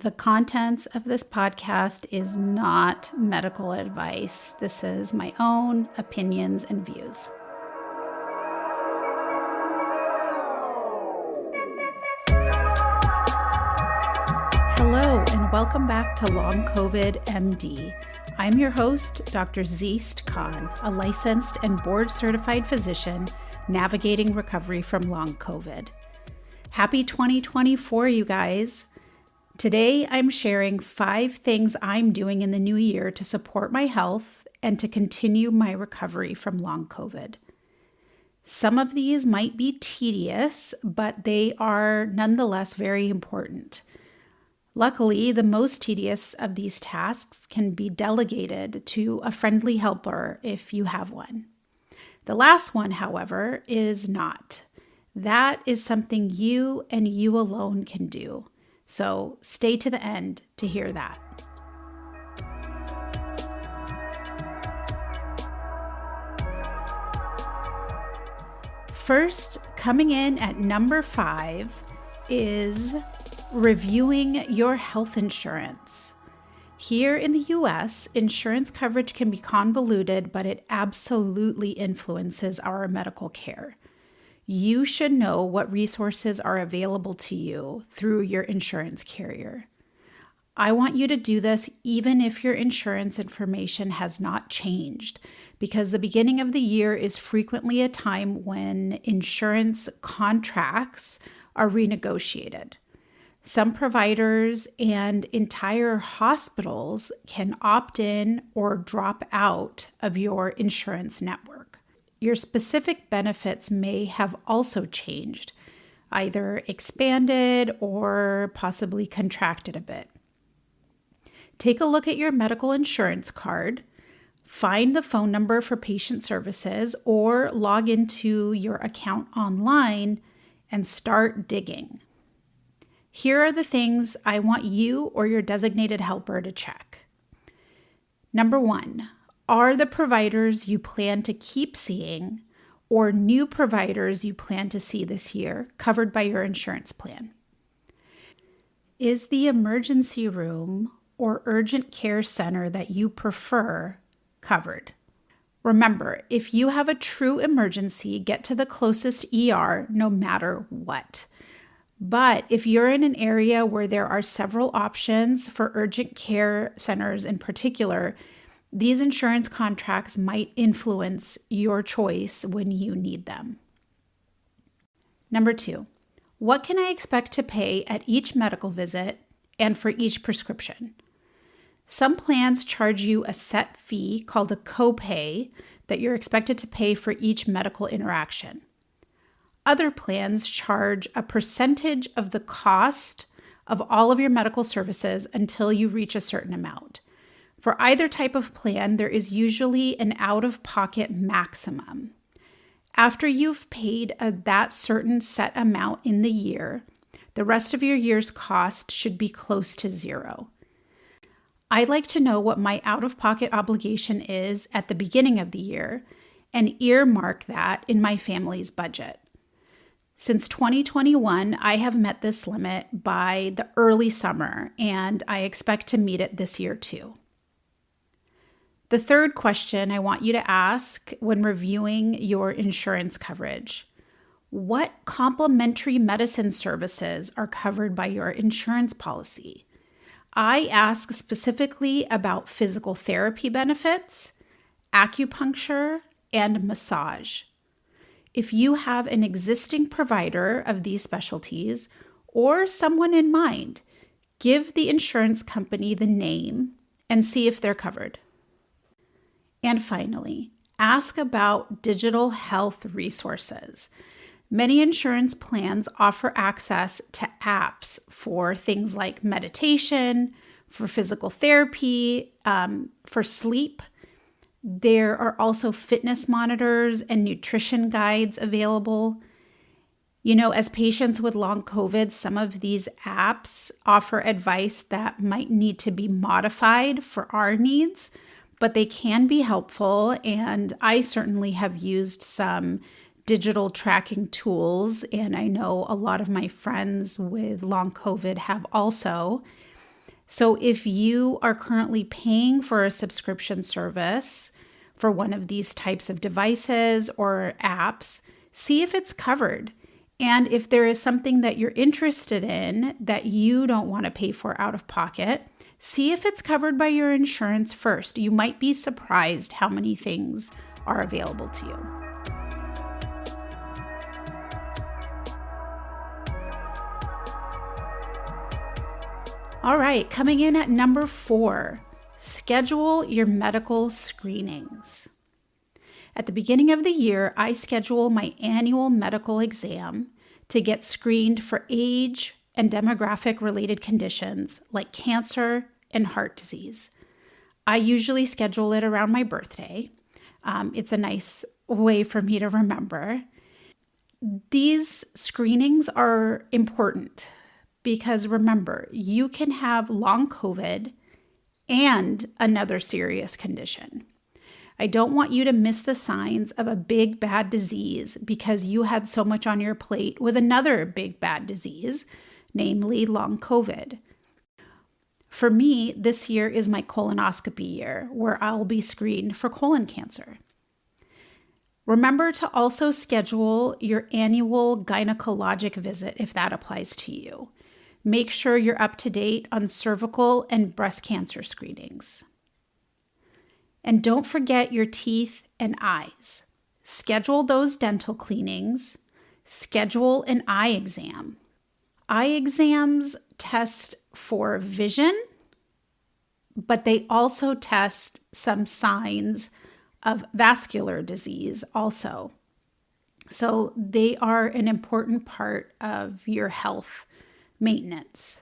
The contents of this podcast is not medical advice. This is my own opinions and views. Hello, and welcome back to Long COVID MD. I'm your host, Dr. Zeest Khan, a licensed and board-certified physician navigating recovery from long COVID. Happy 2024, you guys. Today, I'm sharing 5 things I'm doing in the new year to support my health and to continue my recovery from long COVID. Some of these might be tedious, but they are nonetheless very important. Luckily, the most tedious of these tasks can be delegated to a friendly helper if you have one. The last one, however, is not. That is something you and you alone can do. So stay to the end to hear that. First, coming in at number 5 is reviewing your health insurance. Here in the US, insurance coverage can be convoluted, but it absolutely influences our medical care. You should know what resources are available to you through your insurance carrier. I want you to do this even if your insurance information has not changed, because the beginning of the year is frequently a time when insurance contracts are renegotiated. Some providers and entire hospitals can opt in or drop out of your insurance network. Your specific benefits may have also changed, either expanded or possibly contracted a bit. Take a look at your medical insurance card, find the phone number for patient services, or log into your account online and start digging. Here are the things I want you or your designated helper to check. Number 1. Are the providers you plan to keep seeing or new providers you plan to see this year covered by your insurance plan? Is the emergency room or urgent care center that you prefer covered? Remember, if you have a true emergency, get to the closest ER no matter what. But if you're in an area where there are several options for urgent care centers in particular, these insurance contracts might influence your choice when you need them. Number 2, what can I expect to pay at each medical visit and for each prescription? Some plans charge you a set fee called a copay that you're expected to pay for each medical interaction. Other plans charge a percentage of the cost of all of your medical services until you reach a certain amount. For either type of plan, there is usually an out-of-pocket maximum. After you've paid that certain set amount in the year, the rest of your year's cost should be close to zero. I'd like to know what my out-of-pocket obligation is at the beginning of the year and earmark that in my family's budget. Since 2021, I have met this limit by the early summer, and I expect to meet it this year too. The third question I want you to ask when reviewing your insurance coverage: what complementary medicine services are covered by your insurance policy? I ask specifically about physical therapy benefits, acupuncture, and massage. If you have an existing provider of these specialties or someone in mind, give the insurance company the name and see if they're covered. And finally, ask about digital health resources. Many insurance plans offer access to apps for things like meditation, for physical therapy, for sleep. There are also fitness monitors and nutrition guides available. You know, as patients with long COVID, some of these apps offer advice that might need to be modified for our needs, but they can be helpful, and I certainly have used some digital tracking tools, and I know a lot of my friends with long COVID have also. So if you are currently paying for a subscription service for one of these types of devices or apps, see if it's covered. And if there is something that you're interested in that you don't want to pay for out of pocket, see if it's covered by your insurance first. You might be surprised how many things are available to you. All right, coming in at number 4, schedule your medical screenings. At the beginning of the year, I schedule my annual medical exam to get screened for age and demographic related conditions like cancer and heart disease. I usually schedule it around my birthday. It's a nice way for me to remember. These screenings are important because remember, you can have long COVID and another serious condition. I don't want you to miss the signs of a big bad disease because you had so much on your plate with another big bad disease, namely long COVID. For me, this year is my colonoscopy year where I'll be screened for colon cancer. Remember to also schedule your annual gynecologic visit if that applies to you. Make sure you're up to date on cervical and breast cancer screenings. And don't forget your teeth and eyes. Schedule those dental cleanings. Schedule an eye exam. Eye exams test for vision, but they also test some signs of vascular disease also. So they are an important part of your health maintenance.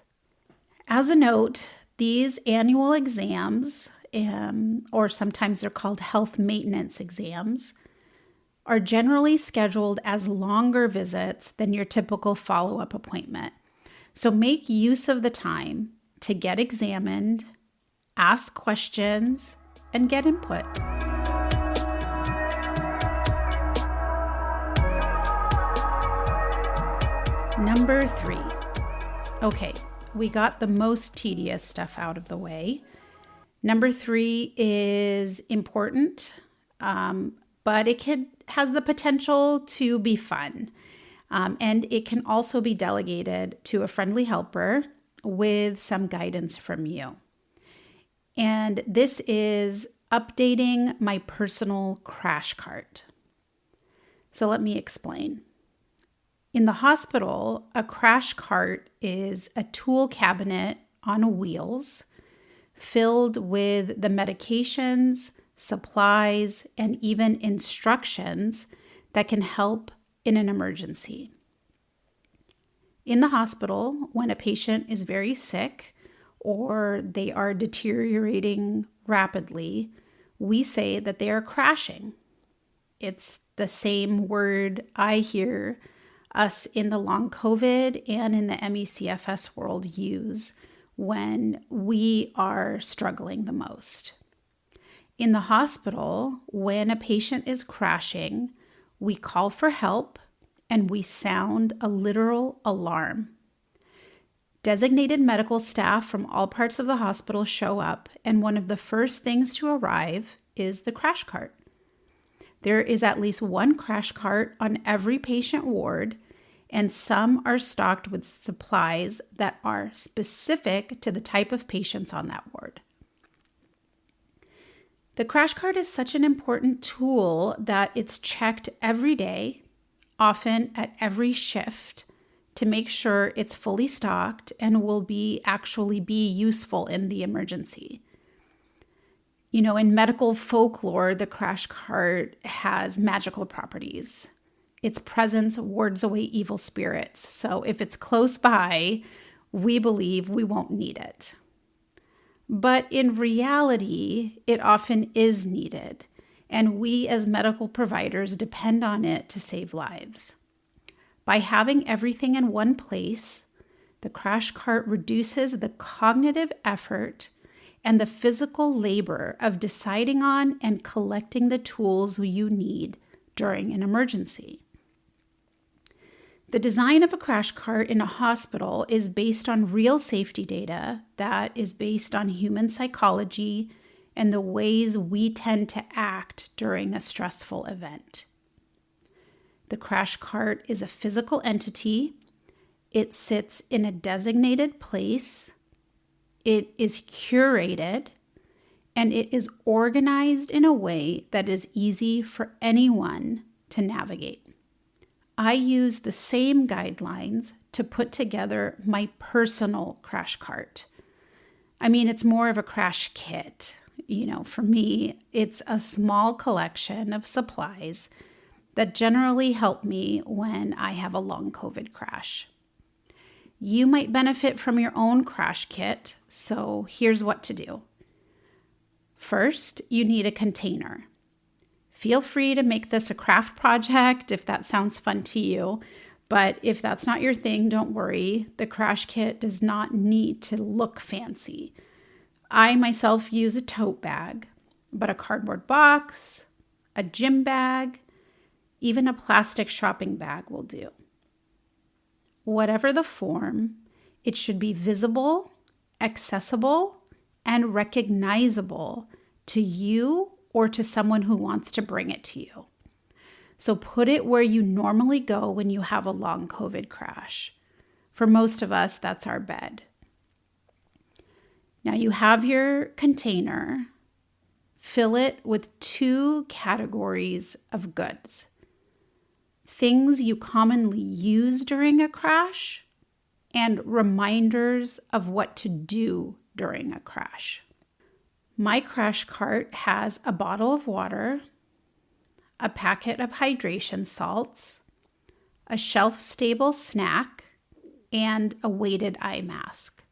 As a note, these annual exams, or sometimes they're called health maintenance exams, are generally scheduled as longer visits than your typical follow-up appointment. So make use of the time to get examined, ask questions, and get input. Number 3. Okay, we got the most tedious stuff out of the way. Number 3 is important, but it has the potential to be fun. And it can also be delegated to a friendly helper with some guidance from you. And this is updating my personal crash cart. So let me explain. In the hospital, a crash cart is a tool cabinet on wheels filled with the medications, supplies, and even instructions that can help in an emergency. In the hospital, when a patient is very sick or they are deteriorating rapidly, we say that they are crashing. It's the same word I hear us in the long COVID and in the MECFS world use when we are struggling the most. In the hospital, when a patient is crashing, we call for help and we sound a literal alarm. Designated medical staff from all parts of the hospital show up, and one of the first things to arrive is the crash cart. There is at least one crash cart on every patient ward, and some are stocked with supplies that are specific to the type of patients on that ward. The crash cart is such an important tool that it's checked every day, often at every shift, to make sure it's fully stocked and will actually be useful in the emergency. You know, in medical folklore, the crash cart has magical properties. Its presence wards away evil spirits. So if it's close by, we believe we won't need it. But in reality, it often is needed, and we as medical providers depend on it to save lives. By having everything in one place, the crash cart reduces the cognitive effort and the physical labor of deciding on and collecting the tools you need during an emergency. The design of a crash cart in a hospital is based on real safety data that is based on human psychology and the ways we tend to act during a stressful event. The crash cart is a physical entity. It sits in a designated place. It is curated, and it is organized in a way that is easy for anyone to navigate. I use the same guidelines to put together my personal crash cart. I mean, it's more of a crash kit. For me, it's a small collection of supplies that generally help me when I have a long COVID crash. You might benefit from your own crash kit, so here's what to do. First, you need a container. Feel free to make this a craft project if that sounds fun to you, but if that's not your thing, don't worry. The crash kit does not need to look fancy. I myself use a tote bag, but a cardboard box, a gym bag, even a plastic shopping bag will do. Whatever the form, it should be visible, accessible, and recognizable to you or to someone who wants to bring it to you. So put it where you normally go when you have a long COVID crash. For most of us, that's our bed. Now you have your container. Fill it with 2 categories of goods. Things you commonly use during a crash and reminders of what to do during a crash. My crash cart has a bottle of water, a packet of hydration salts, a shelf-stable snack, and a weighted eye mask.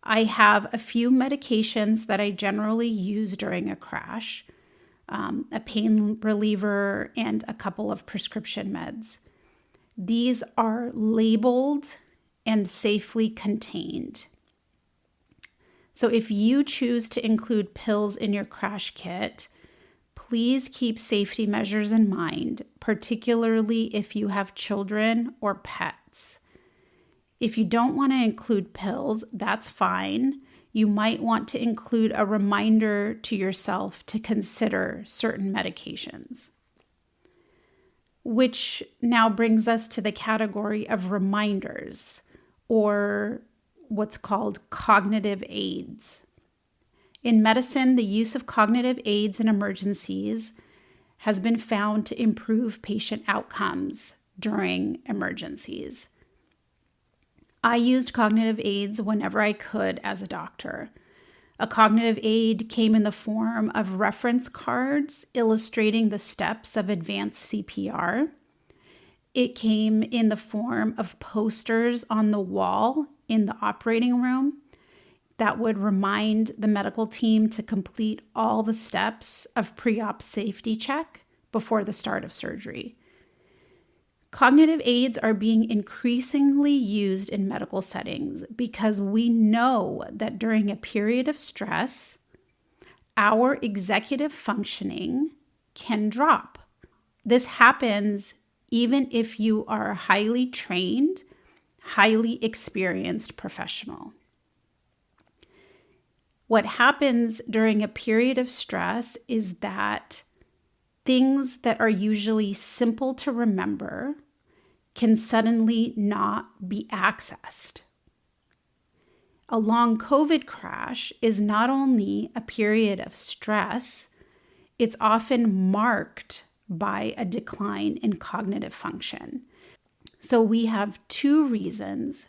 I have a few medications that I generally use during a crash, a pain reliever, and a couple of prescription meds. These are labeled and safely contained. So if you choose to include pills in your crash kit, please keep safety measures in mind, particularly if you have children or pets. If you don't want to include pills, that's fine. You might want to include a reminder to yourself to consider certain medications. Which now brings us to the category of reminders, or what's called cognitive aids. In medicine, the use of cognitive aids in emergencies has been found to improve patient outcomes during emergencies. I used cognitive aids whenever I could as a doctor. A cognitive aid came in the form of reference cards illustrating the steps of advanced CPR. It came in the form of posters on the wall in the operating room that would remind the medical team to complete all the steps of pre-op safety check before the start of surgery. Cognitive aids are being increasingly used in medical settings because we know that during a period of stress, our executive functioning can drop. This happens even if you are a highly trained, highly experienced professional. What happens during a period of stress is that things that are usually simple to remember can suddenly not be accessed. A long COVID crash is not only a period of stress, it's often marked by a decline in cognitive function. So we have 2 reasons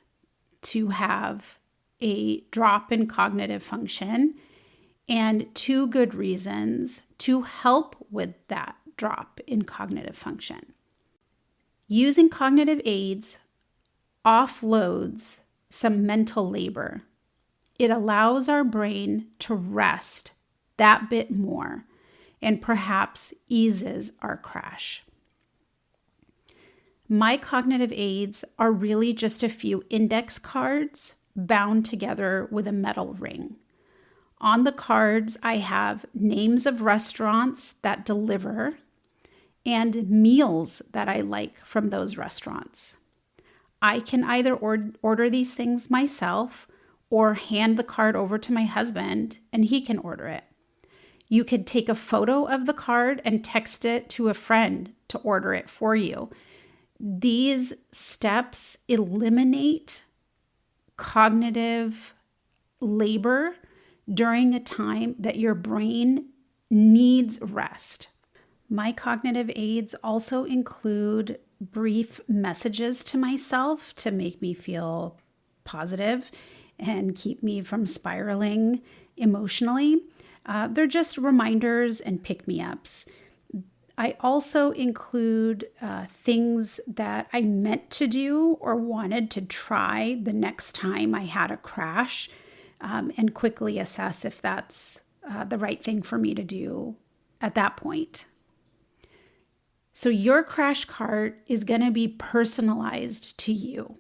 to have a drop in cognitive function and 2 good reasons to help with that drop in cognitive function. Using cognitive aids offloads some mental labor. It allows our brain to rest that bit more and perhaps eases our crash. My cognitive aids are really just a few index cards bound together with a metal ring. On the cards, I have names of restaurants that deliver and meals that I like from those restaurants. I can either order these things myself or hand the card over to my husband and he can order it. You could take a photo of the card and text it to a friend to order it for you. These steps eliminate cognitive labor during a time that your brain needs rest. My cognitive aids also include brief messages to myself to make me feel positive and keep me from spiraling emotionally. They're just reminders and pick-me-ups. I also include things that I meant to do or wanted to try the next time I had a crash, and quickly assess if that's the right thing for me to do at that point. So your crash cart is going to be personalized to you.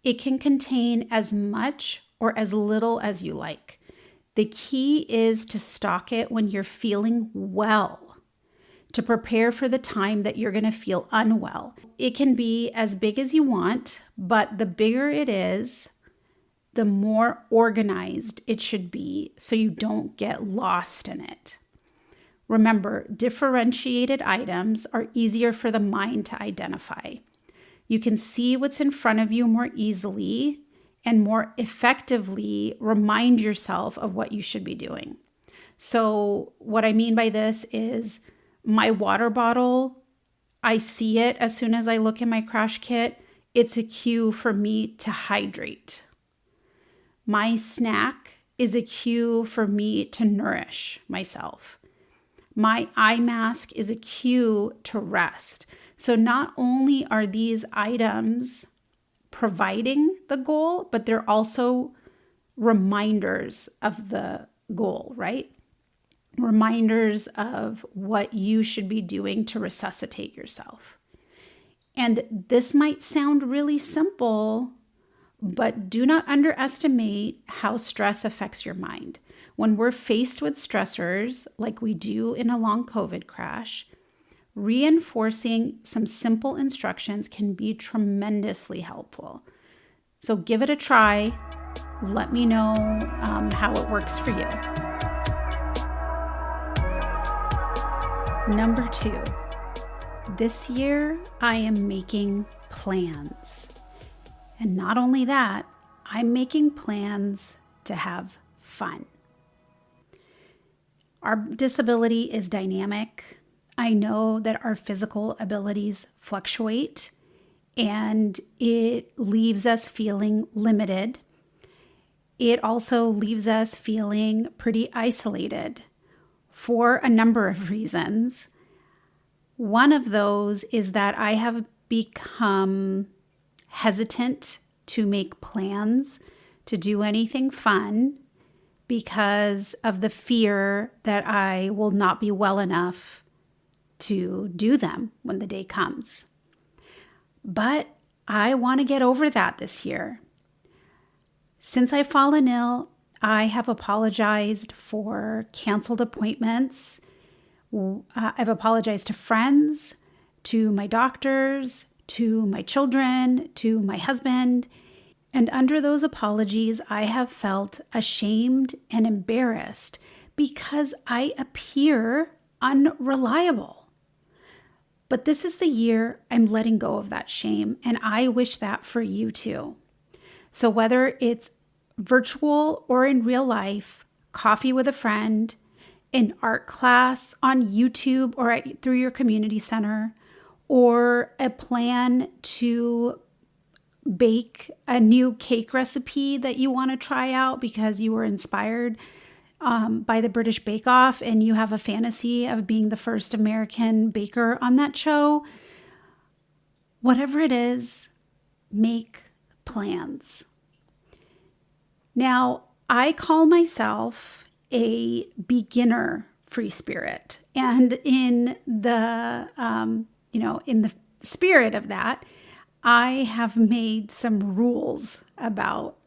It can contain as much or as little as you like. The key is to stock it when you're feeling well, to prepare for the time that you're going to feel unwell. It can be as big as you want, but the bigger it is, the more organized it should be so you don't get lost in it. Remember, differentiated items are easier for the mind to identify. You can see what's in front of you more easily and more effectively remind yourself of what you should be doing. So what I mean by this is my water bottle, I see it as soon as I look in my crash kit. It's a cue for me to hydrate. My snack is a cue for me to nourish myself. My eye mask is a cue to rest. So not only are these items providing the goal, but they're also reminders of the goal, right? Reminders of what you should be doing to resuscitate yourself. And this might sound really simple, but do not underestimate how stress affects your mind. When we're faced with stressors, like we do in a long COVID crash, reinforcing some simple instructions can be tremendously helpful. So give it a try. Let me know how it works for you. Number 2, this year I am making plans. And not only that, I'm making plans to have fun. Our disability is dynamic. I know that our physical abilities fluctuate and it leaves us feeling limited. It also leaves us feeling pretty isolated for a number of reasons. One of those is that I have become hesitant to make plans to do anything fun because of the fear that I will not be well enough to do them when the day comes. But I want to get over that this year. Since I've fallen ill, I have apologized for canceled appointments. I've apologized to friends, to my doctors, to my children, to my husband. And under those apologies, I have felt ashamed and embarrassed because I appear unreliable. But this is the year I'm letting go of that shame, and I wish that for you too. So whether it's virtual or in real life, coffee with a friend, an art class on YouTube or through your community center, or a plan to bake a new cake recipe that you want to try out because you were inspired by the British Bake Off and you have a fantasy of being the first American baker on that show. Whatever it is, make plans. Now, I call myself a beginner free spirit, and in the in the spirit of that, I have made some rules about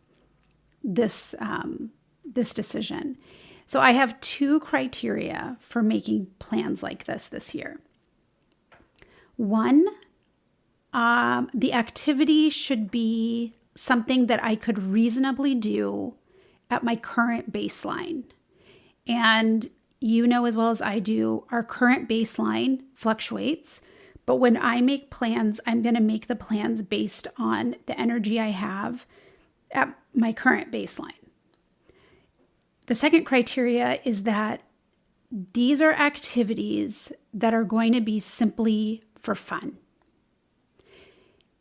this decision. So I have 2 criteria for making plans like this year. 1, The activity should be something that I could reasonably do at my current baseline. And you know as well as I do, our current baseline fluctuates. But when I make plans, I'm going to make the plans based on the energy I have at my current baseline. The second criteria is that these are activities that are going to be simply for fun.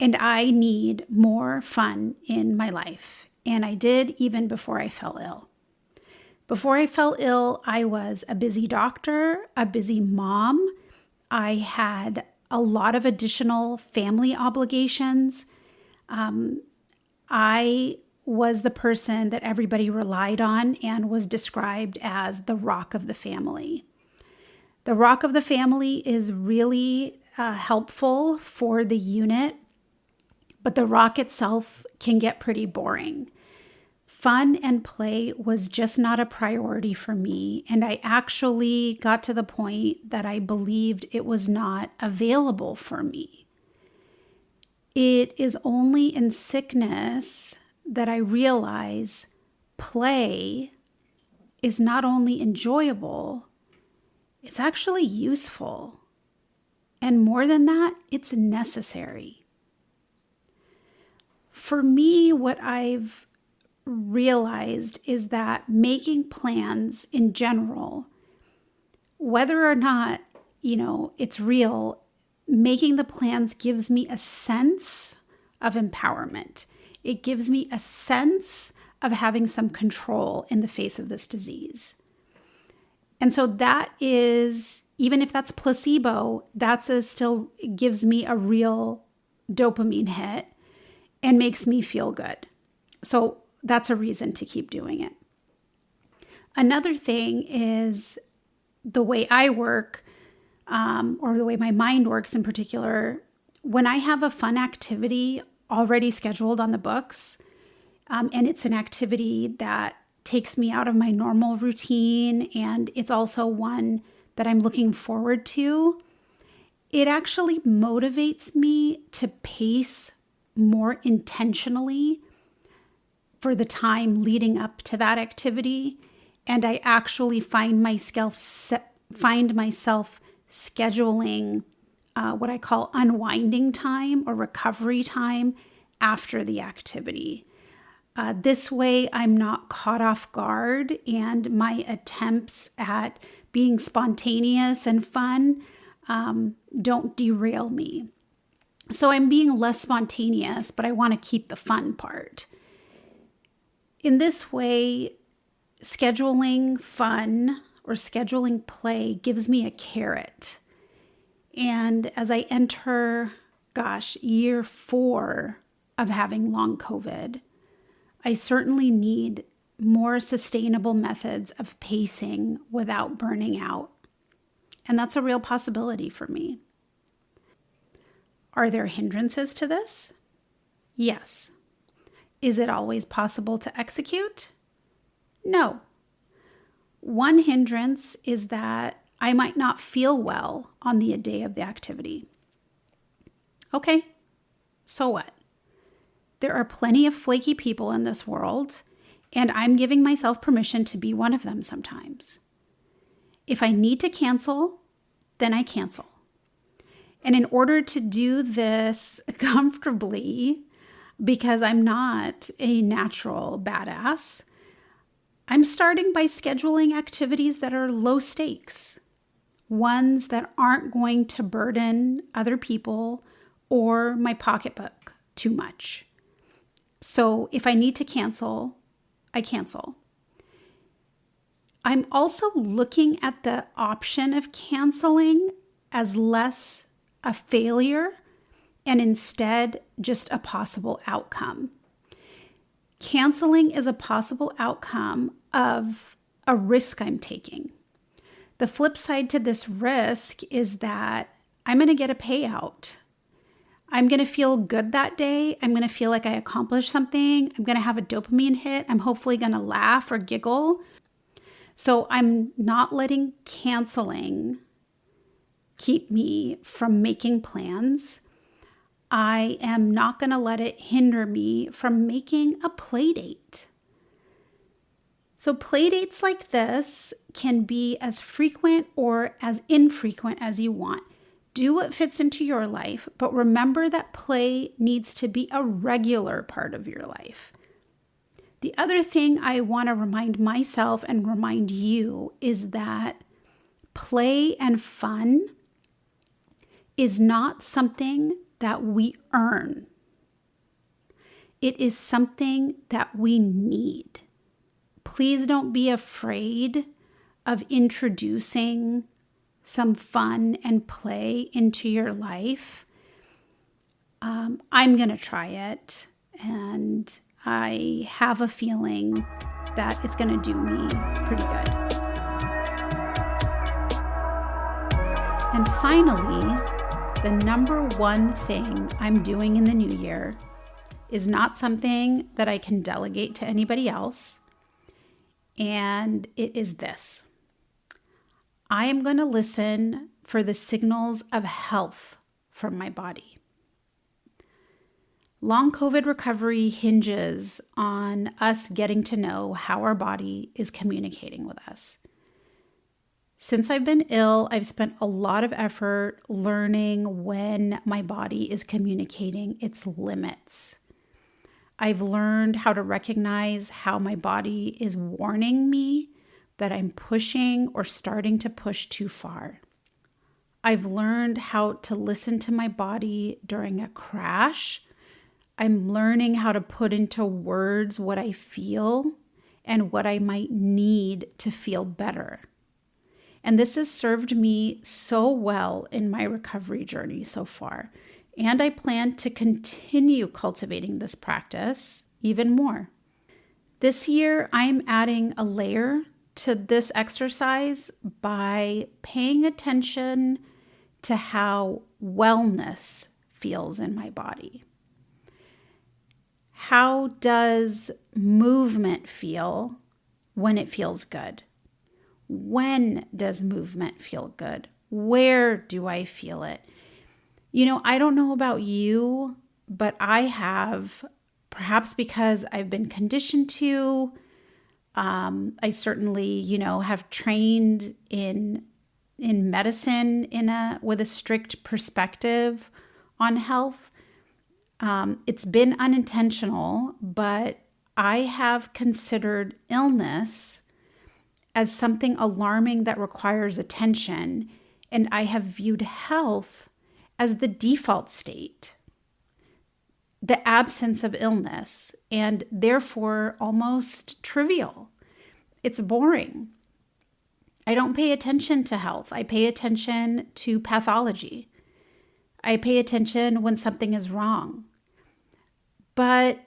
And I need more fun in my life. And I did even before I fell ill. Before I fell ill, I was a busy doctor, a busy mom. I had a lot of additional family obligations. I was the person that everybody relied on and was described as the rock of the family. The rock of the family is really helpful for the unit, but the rock itself can get pretty boring. Fun and play was just not a priority for me, and I actually got to the point that I believed it was not available for me. It is only in sickness that I realize play is not only enjoyable, it's actually useful. And more than that, it's necessary. For me, what I've realized is that making plans in general, whether or not, it's real, making the plans gives me a sense of empowerment. It gives me a sense of having some control in the face of this disease. And so that is, even if that's placebo, still gives me a real dopamine hit and makes me feel good. So that's a reason to keep doing it. Another thing is the way I work, or the way my mind works in particular. When I have a fun activity already scheduled on the books, and it's an activity that takes me out of my normal routine, and it's also one that I'm looking forward to, it actually motivates me to pace more intentionally for the time leading up to that activity. And I actually find myself scheduling what I call unwinding time or recovery time after the activity. This way, I'm not caught off guard, and my attempts at being spontaneous and fun don't derail me. So I'm being less spontaneous, but I want to keep the fun part. In this way, scheduling fun or scheduling play gives me a carrot. And as I enter, year 4 of having long COVID, I certainly need more sustainable methods of pacing without burning out. And that's a real possibility for me. Are there hindrances to this? Yes. Is it always possible to execute? No. One hindrance is that I might not feel well on the day of the activity. Okay, so what? There are plenty of flaky people in this world, and I'm giving myself permission to be one of them sometimes. If I need to cancel, then I cancel. And in order to do this comfortably, because I'm not a natural badass, I'm starting by scheduling activities that are low stakes, ones that aren't going to burden other people or my pocketbook too much. So if I need to cancel, I cancel. I'm also looking at the option of canceling as less a failure and instead just a possible outcome. Canceling is a possible outcome of a risk I'm taking. The flip side to this risk is that I'm going to get a payout. I'm going to feel good that day. I'm going to feel like I accomplished something. I'm going to have a dopamine hit. I'm hopefully going to laugh or giggle. So I'm not letting canceling keep me from making plans. I am not going to let it hinder me from making a play date. So play dates like this can be as frequent or as infrequent as you want. Do what fits into your life, but remember that play needs to be a regular part of your life. The other thing I want to remind myself and remind you is that play and fun is not something that we earn. It is something that we need. Please don't be afraid of introducing some fun and play into your life. I'm going to try it, and I have a feeling that it's going to do me pretty good. And finally, the number one thing I'm doing in the new year is not something that I can delegate to anybody else. And it is this. I am going to listen for the signals of health from my body. Long COVID recovery hinges on us getting to know how our body is communicating with us. Since I've been ill, I've spent a lot of effort learning when my body is communicating its limits. I've learned how to recognize how my body is warning me that I'm pushing or starting to push too far. I've learned how to listen to my body during a crash. I'm learning how to put into words what I feel and what I might need to feel better. And this has served me so well in my recovery journey so far. And I plan to continue cultivating this practice even more. This year, I'm adding a layer to this exercise by paying attention to how wellness feels in my body. How does movement feel when it feels good? When does movement feel good? Where do I feel it? I don't know about you, but I have, perhaps because I've been conditioned to. I certainly, have trained in medicine with a strict perspective on health. It's been unintentional, but I have considered illness as something alarming that requires attention, and I have viewed health as the default state, the absence of illness, and therefore almost trivial. It's boring. I don't pay attention to health. I pay attention to pathology. I pay attention when something is wrong. But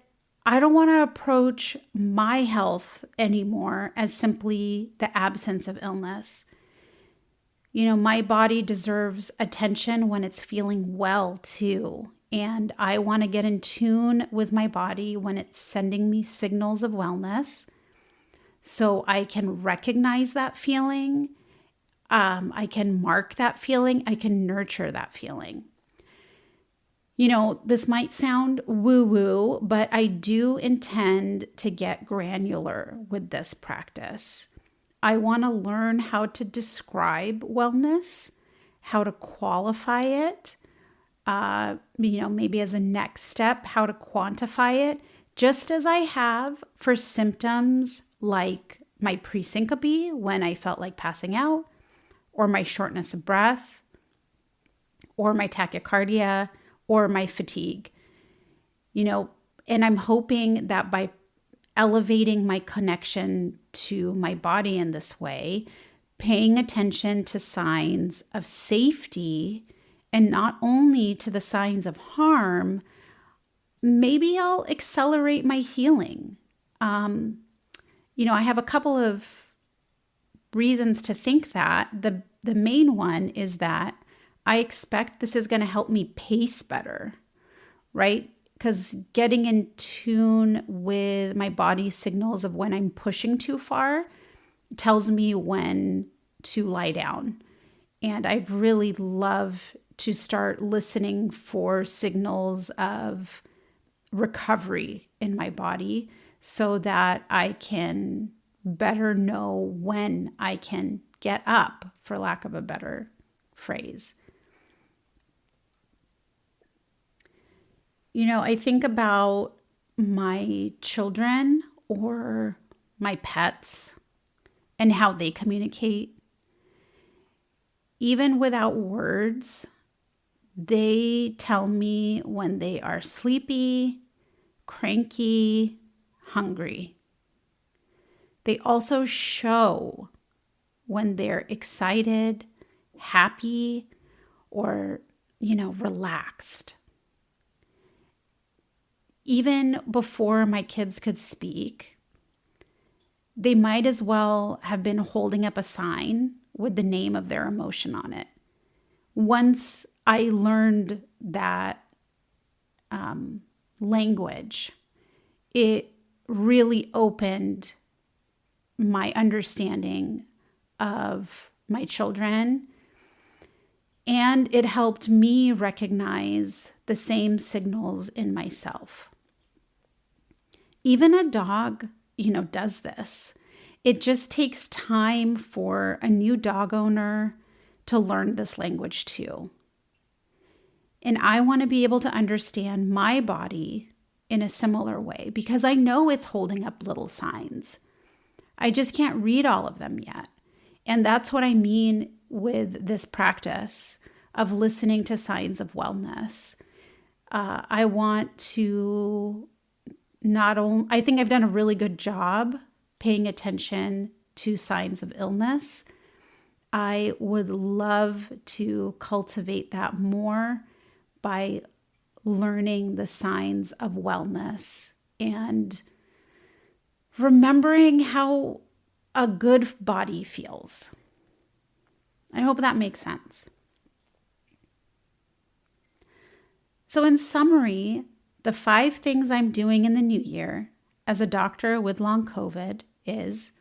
I don't want to approach my health anymore as simply the absence of illness. My body deserves attention when it's feeling well too. And I want to get in tune with my body when it's sending me signals of wellness so I can recognize that feeling. I can mark that feeling. I can nurture that feeling. This might sound woo-woo, but I do intend to get granular with this practice. I want to learn how to describe wellness, how to qualify it, maybe as a next step, how to quantify it, just as I have for symptoms like my presyncope when I felt like passing out, or my shortness of breath, or my tachycardia, or my fatigue. And I'm hoping that by elevating my connection to my body in this way, paying attention to signs of safety and not only to the signs of harm, maybe I'll accelerate my healing. I have a couple of reasons to think that. The main one is that I expect this is going to help me pace better, right? Because getting in tune with my body's signals of when I'm pushing too far tells me when to lie down. And I'd really love to start listening for signals of recovery in my body so that I can better know when I can get up, for lack of a better phrase. I think about my children or my pets and how they communicate. Even without words, they tell me when they are sleepy, cranky, hungry. They also show when they're excited, happy, or, relaxed. Even before my kids could speak, they might as well have been holding up a sign with the name of their emotion on it. Once I learned that language, it really opened my understanding of my children, and it helped me recognize the same signals in myself. Even a dog, does this. It just takes time for a new dog owner to learn this language too. And I want to be able to understand my body in a similar way because I know it's holding up little signs. I just can't read all of them yet. And that's what I mean with this practice of listening to signs of wellness. I want to I think I've done a really good job paying attention to signs of illness. I would love to cultivate that more by learning the signs of wellness and remembering how a good body feels. I hope that makes sense. So in summary, the 5 things I'm doing in the new year as a doctor with long COVID is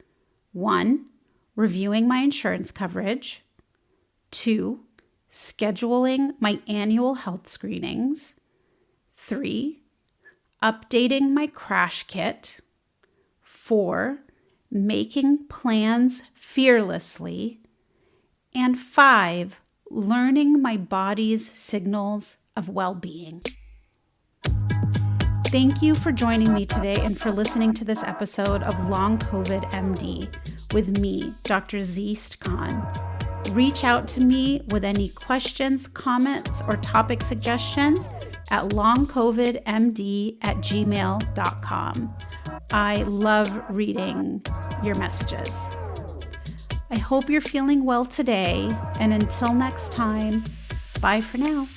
1, reviewing my insurance coverage, 2, scheduling my annual health screenings, 3, updating my crash kit, 4, making plans fearlessly, and 5, learning my body's signals of well-being. Thank you for joining me today and for listening to this episode of Long COVID MD with me, Dr. Zeest Khan. Reach out to me with any questions, comments, or topic suggestions at longcovidmd@gmail.com. I love reading your messages. I hope you're feeling well today, and until next time, bye for now.